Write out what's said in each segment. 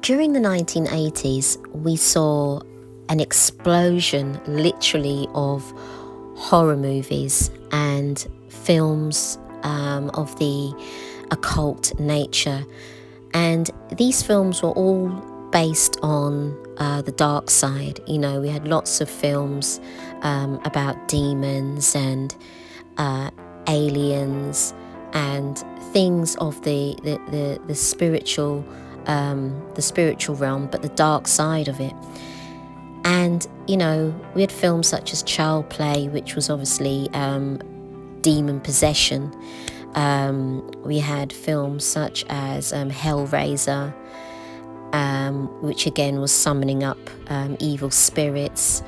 During the 1980s, we saw an explosion, literally, of horror movies and films of the occult nature. And these films were all based on the dark side. You know, we had lots of films about demons and aliens and things of the spiritual realm, but the dark side of it. And, you know, we had films such as Child Play, which was obviously demon possession. We had films such as Hellraiser, which again was summoning up evil spirits.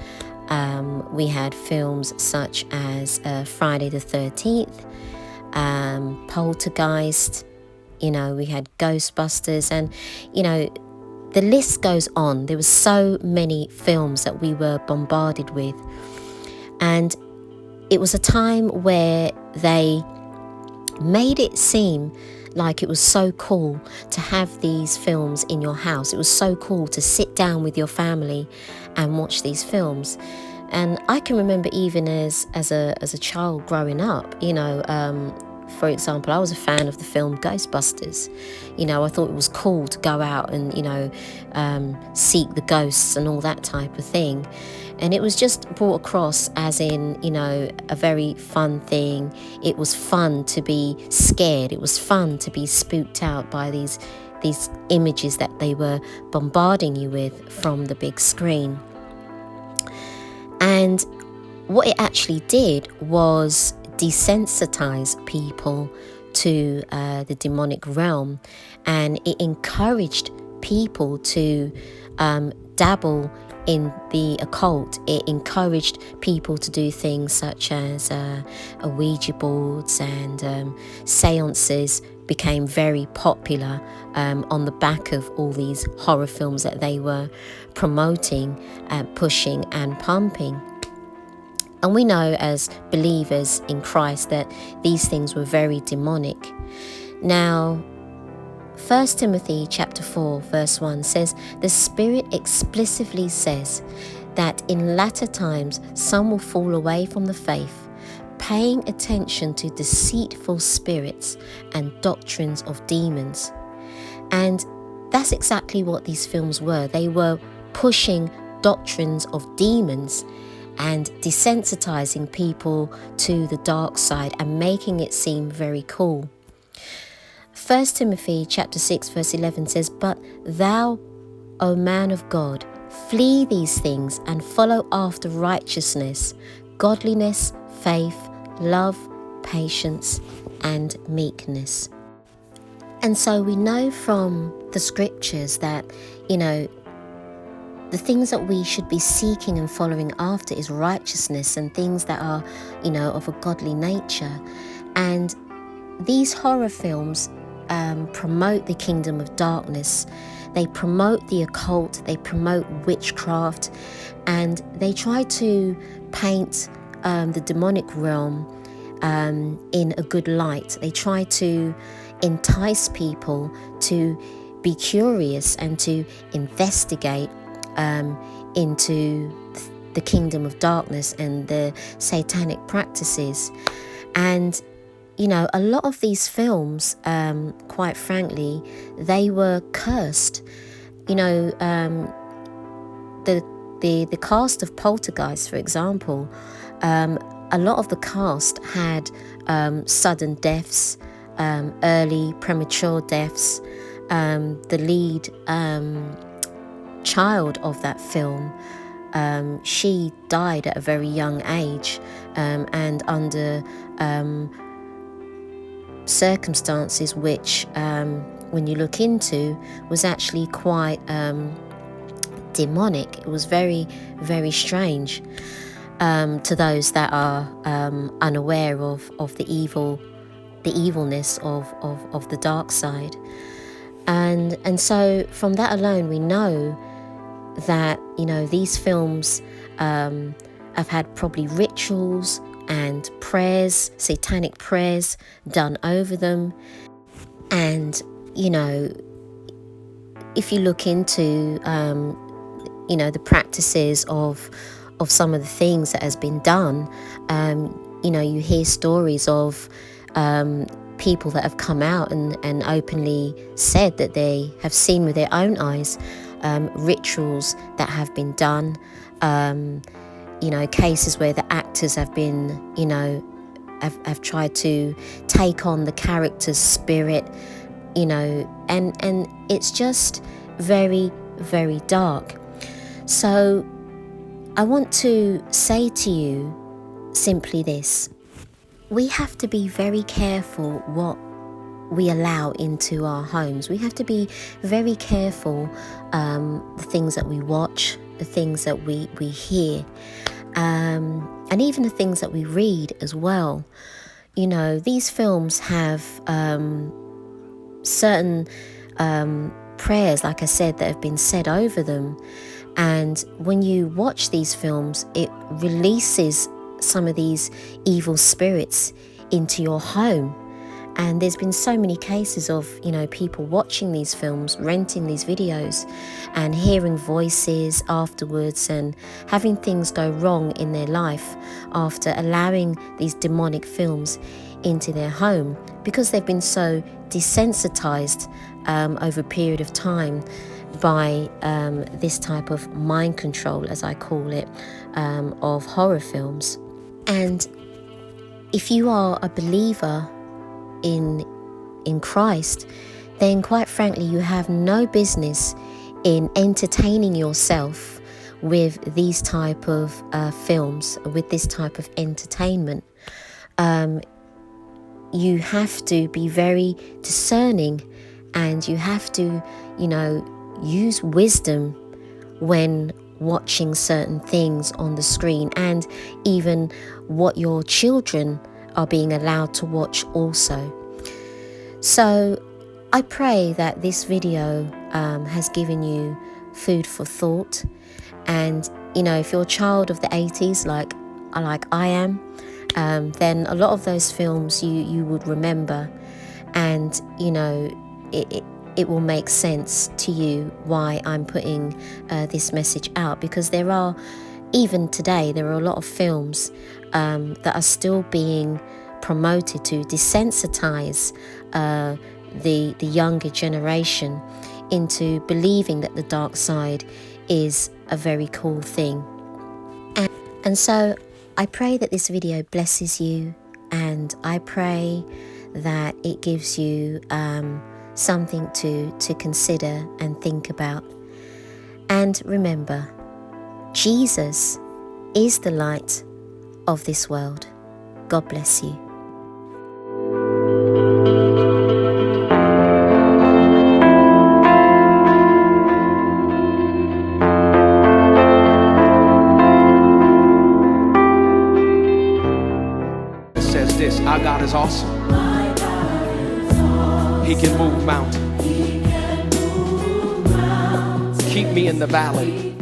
We had films such as Friday the 13th, Poltergeist, you know, we had Ghostbusters, and, you know, the list goes on. There were so many films that we were bombarded with. And it was a time where they made it seem like it was so cool to have these films in your house. It was so cool to sit down with your family and watch these films. And I can remember even as a child growing up, you know, for example, I was a fan of the film Ghostbusters. You know, I thought it was cool to go out and, you know, seek the ghosts and all that type of thing. And it was just brought across as in, you know, a very fun thing. It was fun to be scared. It was fun to be spooked out by these images that they were bombarding you with from the big screen. And what it actually did was desensitize people to the demonic realm, and it encouraged people to dabble in the occult. It encouraged people to do things such as Ouija boards, and seances became very popular on the back of all these horror films that they were promoting, pushing and pumping. And we know as believers in Christ that these things were very demonic. Now, 1 Timothy chapter 4 verse 1 says, "The Spirit explicitly says that in latter times some will fall away from the faith, paying attention to deceitful spirits and doctrines of demons." And that's exactly what these films were. They were pushing doctrines of demons and desensitizing people to the dark side and making it seem very cool. 1 Timothy chapter 6 verse 11 says, "But thou, O man of God, flee these things and follow after righteousness, godliness, faith, love, patience, and meekness." And so we know from the scriptures that, you know, the things that we should be seeking and following after is righteousness and things that are, you know, of a godly nature. And these horror films promote the kingdom of darkness. They promote the occult, they promote witchcraft, and they try to paint the demonic realm in a good light. They try to entice people to be curious and to investigate into the kingdom of darkness and the satanic practices. And, you know, a lot of these films, quite frankly, they were cursed. You know, the cast of Poltergeist, for example, a lot of the cast had sudden deaths, early premature deaths. The lead child of that film, she died at a very young age, and under circumstances which, when you look into, was actually quite demonic. It was very, very strange to those that are unaware of the evilness of the dark side. And so from that alone, we know that, you know, these films have had probably rituals and prayers, satanic prayers done over them. And, you know, if you look into, the practices of some of the things that has been done, you hear stories of people that have come out and openly said that they have seen with their own eyes rituals that have been done, cases where the actors have been, have tried to take on the character's spirit, and it's just very, very dark. So I want to say to you simply this: we have to be very careful what we allow into our homes. We have to be very careful the things that we watch, the things that we hear, and even the things that we read as well. These films have certain prayers, like I said, that have been said over them. And when you watch these films, it releases some of these evil spirits into your home. And there's been so many cases of, people watching these films, renting these videos, and hearing voices afterwards and having things go wrong in their life after allowing these demonic films into their home, because they've been so desensitized over a period of time by this type of mind control, as I call it, of horror films. And if you are a believer in Christ, then quite frankly you have no business in entertaining yourself with these type of films, with this type of entertainment. You have to be very discerning, and you have to, use wisdom when watching certain things on the screen, and even what your children are being allowed to watch also. So I pray that this video has given you food for thought. And if you're a child of the 80s like I am, then a lot of those films you would remember, and it will make sense to you why I'm putting this message out, because even today there are a lot of films that are still being promoted to desensitize the younger generation into believing that the dark side is a very cool thing. And so I pray that this video blesses you, and I pray that it gives you something to consider and think about. And remember, Jesus is the light of this world. God bless you. It says this: our God is awesome. He can move mountains. Keep me in the valley